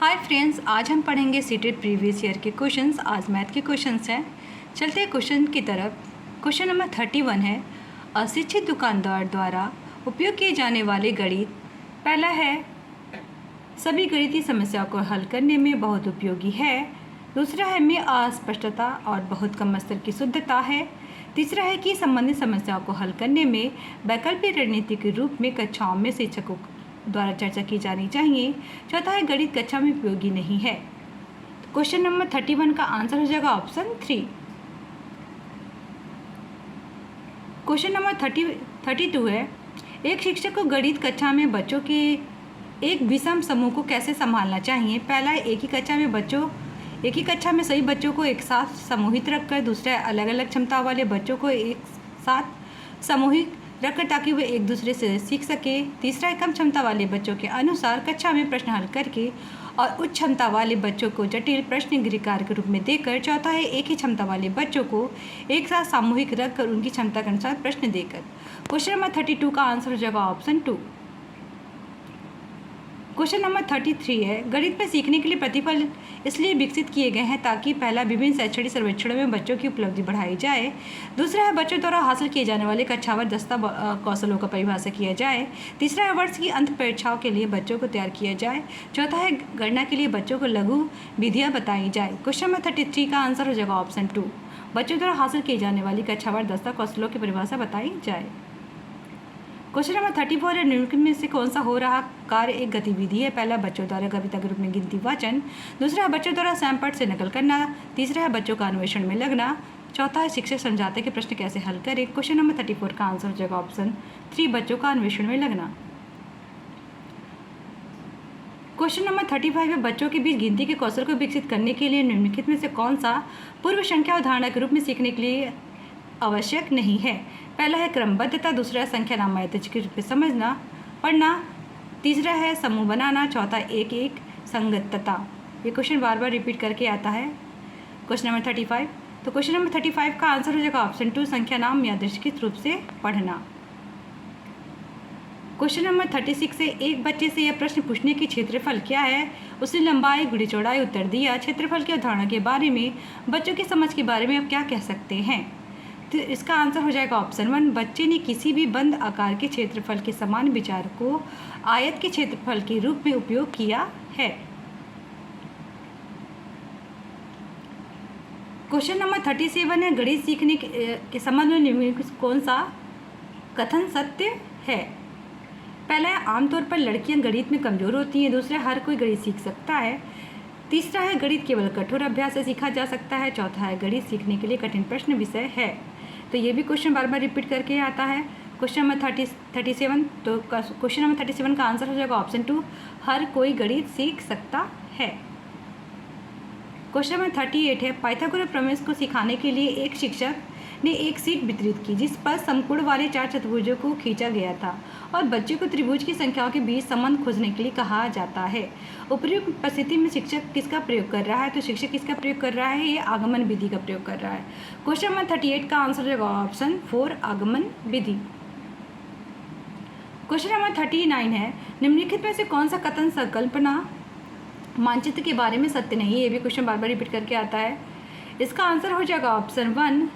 Hi friends, आज हम पढ़ेंगे सीटेड प्रीवियस ईयर के क्वेश्चंस। आज मैथ के क्वेश्चंस हैं। चलते हैं क्वेश्चन की तरफ। क्वेश्चन नंबर 31 है, अशिक्षित दुकानदार द्वारा उपयोग किए जाने वाले गणित। पहला है, सभी गणितीय समस्याओं को हल करने में बहुत उपयोगी है। दूसरा है, में अस्पष्टता और बहुत कम स्तर की शुद्धता है। तीसरा है कि संबंधित समस्याओं को हल करने में वैकल्पिक रणनीति के रूप में कक्षाओं में शिक्षकों द्वारा चर्चा की जानी चाहिए। चौथा है, गणित कक्षा में उपयोगी नहीं है। तो क्वेश्चन नंबर 31 का आंसर हो जाएगा ऑप्शन 3। क्वेश्चन नंबर 32 है, एक शिक्षक को गणित कक्षा में बच्चों के एक विषम समूह को कैसे संभालना चाहिए। पहला है, एक ही कक्षा में सभी बच्चों को एक साथ समूहित रखकर। दूसरा है, अलग अलग क्षमता वाले बच्चों को एक साथ समूहित रखकर ताकि वे एक दूसरे से सीख सके। तीसरा है, कम क्षमता वाले बच्चों के अनुसार कक्षा में प्रश्न हल करके और उच्च क्षमता वाले बच्चों को जटिल प्रश्न गृह कार्य के रूप में देकर। चौथा है, एक ही क्षमता वाले बच्चों को एक साथ सामूहिक रखकर उनकी क्षमता के अनुसार प्रश्न देकर। क्वेश्चन नंबर 32 का आंसर हो जाएगा ऑप्शन 2। क्वेश्चन नंबर 33 है, गणित में सीखने के लिए प्रतिफल इसलिए विकसित किए गए हैं ताकि पहला, विभिन्न शैक्षणिक सर्वेक्षणों में बच्चों की उपलब्धि बढ़ाई जाए। दूसरा है, बच्चों द्वारा हासिल किए जाने वाले कक्षावार दस्ता कौशलों का परिभाषा किया जाए। तीसरा है, वर्ष की अंत परीक्षाओं के लिए बच्चों को तैयार किया जाए। चौथा है, गणना के लिए बच्चों को लघु विधियाँ बताई जाए। क्वेश्चन नंबर 33 का आंसर हो जाएगा ऑप्शन 2। बच्चों द्वारा हासिल किए जाने वाली कक्षावार दस्ता कौशलों की परिभाषा बताई जाए। क्वेश्चन नंबर 34 है, निम्नलिखित में से कौन सा हो रहा कार्य एक गतिविधि है। पहला, बच्चों द्वारा कविता के रूप में गिनती वाचन। दूसरा है, बच्चों द्वारा सैमपट से नकल करना। तीसरा है, बच्चों का अन्वेषण में लगना। चौथा है, शिक्षक समझाते कि प्रश्न कैसे हल करें। क्वेश्चन नंबर 34 का आंसर हो जाएगा ऑप्शन 3, बच्चों का अन्वेषण में लगना। क्वेश्चन नंबर 35 है, बच्चों के बीच गिनती के कौशल को विकसित करने के लिए निम्नलिखित में से कौन सा पूर्व संख्या उदाहरण के रूप में सीखने के लिए आवश्यक नहीं है। पहला है, क्रमबद्धता। दूसरा है, संख्या नामायतज के रूप में समझना पढ़ना। तीसरा है, समूह बनाना। चौथा, एक एक संगतता। ये क्वेश्चन बार बार रिपीट करके आता है। क्वेश्चन नंबर 35, तो क्वेश्चन नंबर 35 का आंसर हो जाएगा ऑप्शन 2, संख्या नाम यादृच्छिक रूप से पढ़ना। क्वेश्चन नंबर 36 से, एक बच्चे से यह प्रश्न पूछने की क्षेत्रफल क्या है। उसने लंबाई गुणा चौड़ाई उत्तर दिया। क्षेत्रफल के उदाहरण के बारे में, बच्चों की समझ के बारे में आप क्या कह सकते हैं। तो इसका आंसर हो जाएगा ऑप्शन 1, बच्चे ने किसी भी बंद आकार के क्षेत्रफल के समान विचार को आयत के क्षेत्रफल के रूप में उपयोग किया है। क्वेश्चन नंबर 37 है, गणित सीखने के संबंध में निम्नलिखित कौन सा कथन सत्य है। पहला है, आमतौर पर लड़कियां गणित में कमज़ोर होती हैं। दूसरा, हर कोई गणित सीख सकता है। तीसरा है, गणित केवल कठोर अभ्यास से सीखा जा सकता है। चौथा है, गणित सीखने के लिए कठिन प्रश्न विषय है। तो ये भी क्वेश्चन बार बार रिपीट करके आता है। क्वेश्चन नंबर 37, तो क्वेश्चन नंबर 37 का आंसर हो जाएगा ऑप्शन 2, हर कोई गणित सीख सकता है। क्वेश्चन नंबर 38 है, पाइथागोरस प्रमेय को सिखाने के लिए एक शिक्षक ने एक शीट वितरित की जिस पर समकोण वाले 4 चतुर्भुजों को खींचा गया था और बच्चे को त्रिभुज की संख्याओं के बीच संबंध खोजने के लिए कहा जाता है। उपयुक्त परिस्थिति में शिक्षक किसका प्रयोग कर रहा है। तो शिक्षक किसका प्रयोग कर रहा है, ये आगमन विधि का प्रयोग कर रहा है। क्वेश्चन नंबर 38 का आंसर हो जाएगा ऑप्शन 4, आगमन विधि। क्वेश्चन नंबर 39 है, निम्नलिखित में से कौन सा कथन संकल्पना मानचित्र के बारे में सत्य नहीं है। ये भी क्वेश्चन बार बार रिपीट करके आता है। इसका आंसर हो जाएगा ऑप्शन 1,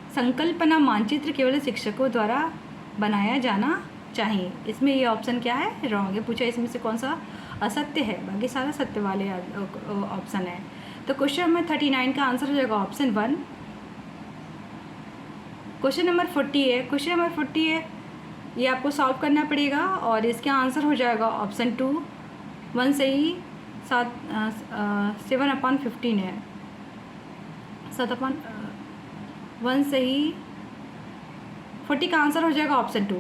संकल्पना मानचित्र केवल शिक्षकों द्वारा बनाया जाना चाहिए। इसमें ये ऑप्शन क्या है, रॉन्ग है। पूछा इसमें से कौन सा असत्य है, बाकी सारा सत्य वाले ऑप्शन है। तो क्वेश्चन नंबर 39 का आंसर हो जाएगा ऑप्शन 1। क्वेश्चन नंबर 40 है, क्वेश्चन नंबर 40 है, ये आपको सॉल्व करना पड़ेगा और इसका आंसर हो जाएगा ऑप्शन 2, 1 से ही 7/15 है। 1 से ही 40 का आंसर हो जाएगा ऑप्शन 2।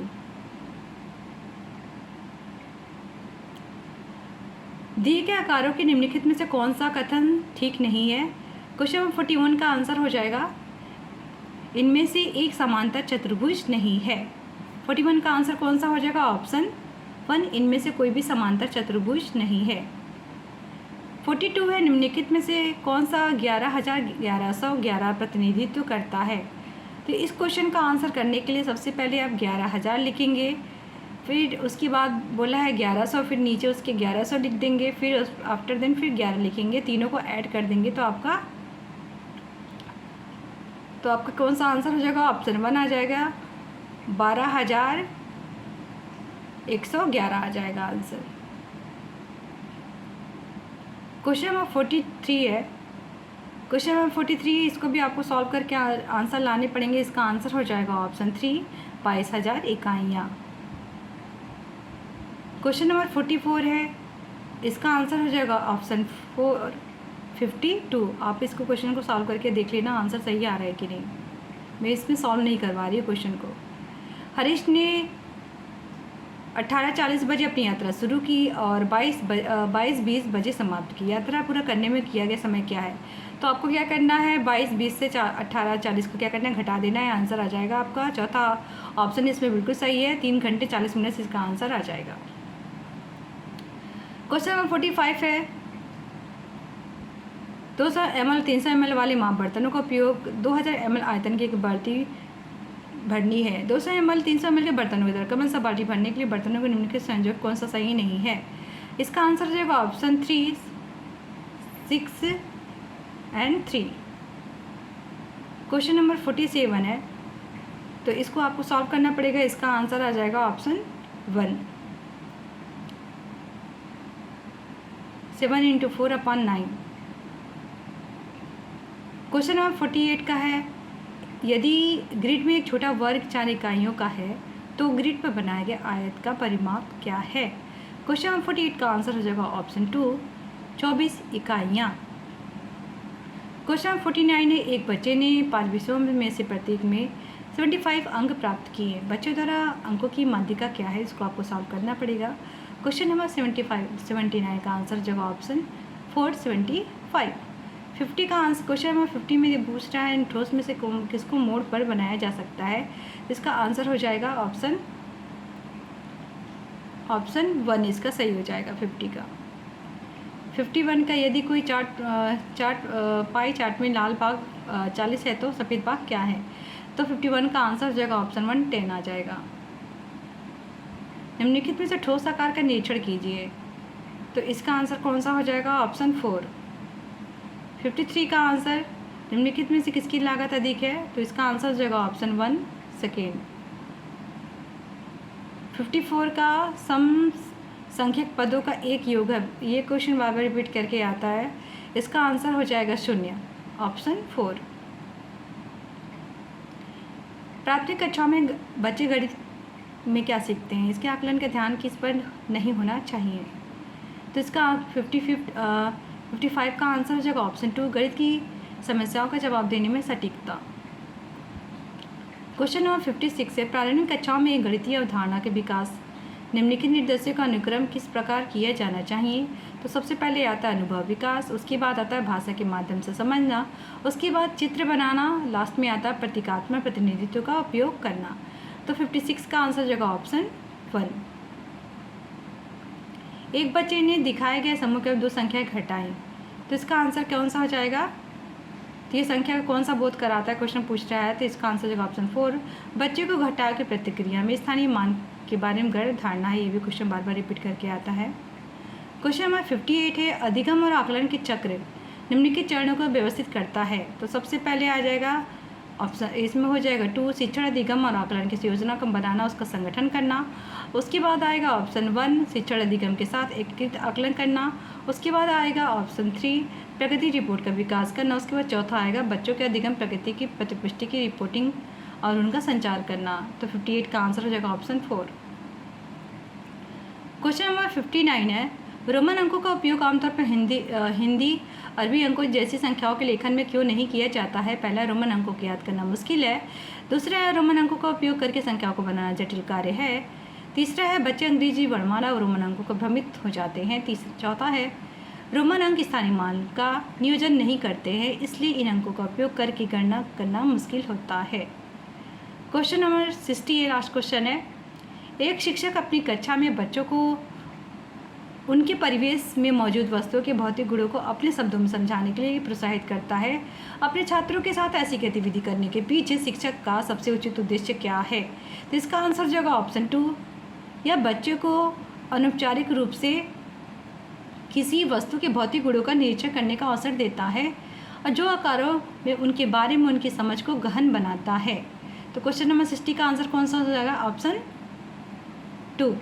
दिए गए आकारों के निम्नलिखित में से कौन सा कथन ठीक नहीं है। क्वेश्चन नंबर 41 का आंसर हो जाएगा, इनमें से एक समांतर चतुर्भुज नहीं है। 41 का आंसर कौन सा हो जाएगा ऑप्शन 1, इनमें से कोई भी समांतर चतुर्भुज नहीं है। 42 है, निम्नलिखित में से कौन सा 11,1111 प्रतिनिधित्व करता है। तो इस क्वेश्चन का आंसर करने के लिए सबसे पहले आप 11,000 लिखेंगे, फिर उसके बाद बोला है 1100, फिर नीचे उसके 1100 लिख देंगे, फिर आफ्टर देन फिर 11 लिखेंगे, तीनों को ऐड कर देंगे तो आपका कौन सा आंसर हो जाएगा? ऑप्शन 1 आ जाएगा, 12,111 आ जाएगा आंसर। क्वेश्चन नंबर 43 है। क्वेश्चन नंबर 43, इसको भी आपको सॉल्व करके आंसर लाने पड़ेंगे। इसका आंसर हो जाएगा ऑप्शन 3, 22,000 इकाइयाँ। क्वेश्चन नंबर 44 है, इसका आंसर हो जाएगा ऑप्शन 4, 52। आप इसको क्वेश्चन को सॉल्व करके देख लेना आंसर सही आ रहा है कि नहीं। मैं इसमें सॉल्व नहीं करवा रही हूँ क्वेश्चन को। हरीश ने 18:40 बजे अपनी यात्रा शुरू की और 22:20 बजे समाप्त की। यात्रा पूरा करने में किया गया समय क्या है? तो आपको क्या करना है, 22:20 से 18:40 को क्या करना है, घटा देना है, आंसर आ जाएगा आपका। चौथा ऑप्शन इसमें बिल्कुल सही है, 3 घंटे 40 मिनट से इसका आंसर आ जाएगा। क्वेश्चन नंबर 45 है, 200 ml 300 ml वाले माप बर्तनों का उपयोग 2000 ml आयतन की एक बाल्टी भरनी है। 200 ml 300 ml के बर्तनों की तरह कमन सा बाल्टी भरने के लिए बर्तनों के निम्नलिखित संयोग कौन सा सही नहीं है? इसका आंसर हो जाएगा ऑप्शन 3, 6 एंड 3। क्वेश्चन नंबर 47 है, तो इसको आपको सॉल्व करना पड़ेगा। इसका आंसर आ जाएगा ऑप्शन 1, 7 × 4/9। क्वेश्चन नंबर 48 का है, यदि ग्रिड में एक छोटा वर्ग 4 इकाइयों का है तो ग्रिड पर बनाए गए आयत का परिमाप क्या है? क्वेश्चन नंबर 48 का आंसर हो जाएगा ऑप्शन 2, 24 इकाइयाँ। क्वेश्चन नंबर 49 है, एक बच्चे ने 5 विषयों में से प्रत्येक में 75 अंक प्राप्त किए। बच्चों द्वारा अंकों की माध्यिका क्या है? इसको आपको सॉल्व करना पड़ेगा। क्वेश्चन नंबर 79 का आंसर जगह ऑप्शन 4, 75। 50 का आंसर, क्वेश्चन नंबर 50 में पूछ रहा है ठोस में से किसको मोड़ पर बनाया जा सकता है? इसका आंसर हो जाएगा ऑप्शन 1, इसका सही हो जाएगा 50 का। 51 का, यदि कोई पाई चार्ट में लाल भाग 40 है तो सफ़ेद भाग क्या है? तो 51 का आंसर हो जाएगा ऑप्शन 1, 10 आ जाएगा। निम्नलिखित में से ठोस आकार का निरीक्षण कीजिए, तो इसका आंसर कौन सा हो जाएगा? ऑप्शन 4। 53 का आंसर, निम्नलिखित में से किसकी लागत अधिक है? तो इसका आंसर हो जाएगा ऑप्शन 1, सेकेंड। 54 का, सम संख्यक पदों का एक योग है। ये क्वेश्चन बार बार रिपीट करके आता है। इसका आंसर हो जाएगा 0, ऑप्शन 4। प्राथमिक कक्षाओं में बच्चे गणित में क्या सीखते हैं? इसके आकलन का ध्यान किस पर नहीं होना चाहिए? तो इसका 55 का आंसर हो जाएगा ऑप्शन 2, गणित की समस्याओं का जवाब देने में सटीकता। क्वेश्चन नंबर 56 है, प्रारंभिक कक्षाओं में गणितीय अवधारणा के विकास निम्नलिखित निर्देशों का अनुक्रम किस प्रकार किया जाना चाहिए? तो सबसे पहले आता है अनुभव विकास, उसके बाद आता है भाषा के माध्यम से समझना, उसके बाद चित्र बनाना, लास्ट में आता है प्रतीकात्मक प्रतिनिधित्व का उपयोग करना। तो 56 का आंसर जगह ऑप्शन 1। एक बच्चे ने दिखाए गए समूह के 2 संख्याएं घटाएं, तो इसका आंसर कौन सा हो जाएगा? तो ये संख्या कौन सा बोध कराता है, क्वेश्चन पूछ रहा है, तो इसका आंसर जगह ऑप्शन 4। बच्चे को घटाव की प्रतिक्रिया में स्थानीय मान के बारे में गलत धारणा है। ये भी क्वेश्चन बार बार रिपीट करके आता है। क्वेश्चन नंबर 58 है, अधिगम और आकलन के चक्र निम्नलिखित चरणों को व्यवस्थित करता है। तो सबसे पहले आ जाएगा ऑप्शन, इसमें हो जाएगा 2, शिक्षण अधिगम और आकलन की योजना को बनाना, उसका संगठन करना। उसके बाद आएगा ऑप्शन 1, शिक्षण अधिगम के साथ एकीकृत आकलन करना। उसके बाद आएगा ऑप्शन 3, प्रगति रिपोर्ट का विकास करना। उसके बाद चौथा आएगा बच्चों के अधिगम प्रगति की प्रतिपुष्टि की रिपोर्टिंग और उनका संचार करना। तो 58 का आंसर हो जाएगा ऑप्शन 4। क्वेश्चन नंबर 59 है, रोमन अंकों का उपयोग आमतौर पर हिंदी अरबी अंकों जैसी संख्याओं के लेखन में क्यों नहीं किया जाता है? पहला, रोमन अंकों को याद करना मुश्किल है। दूसरा है, रोमन अंकों का उपयोग करके संख्याओं को बनाना जटिल कार्य है। तीसरा है, बच्चे अंग्रेजी वर्णमाला और रोमन अंकों को भ्रमित हो जाते हैं। चौथा है, रोमन अंक स्थानीय मान का नियोजन नहीं करते हैं, इसलिए इन अंकों का उपयोग करके गणना करना मुश्किल होता है। क्वेश्चन नंबर 60 लास्ट क्वेश्चन है, एक शिक्षक अपनी कक्षा में बच्चों को उनके परिवेश में मौजूद वस्तुओं के भौतिक गुणों को अपने शब्दों में समझाने के लिए प्रोत्साहित करता है। अपने छात्रों के साथ ऐसी गतिविधि करने के पीछे शिक्षक का सबसे उचित उद्देश्य क्या है? तो इसका आंसर जो होगा ऑप्शन 2, यह बच्चे को अनौपचारिक रूप से किसी वस्तु के भौतिक गुणों का निरीक्षण करने का अवसर देता है और जो आकारों में उनके बारे में उनकी समझ को गहन बनाता है। तो क्वेश्चन नंबर 60 का आंसर कौन सा हो जाएगा? ऑप्शन 2।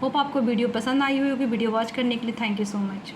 होप आपको वीडियो पसंद आई होगी। वीडियो वॉच करने के लिए थैंक यू सो मच।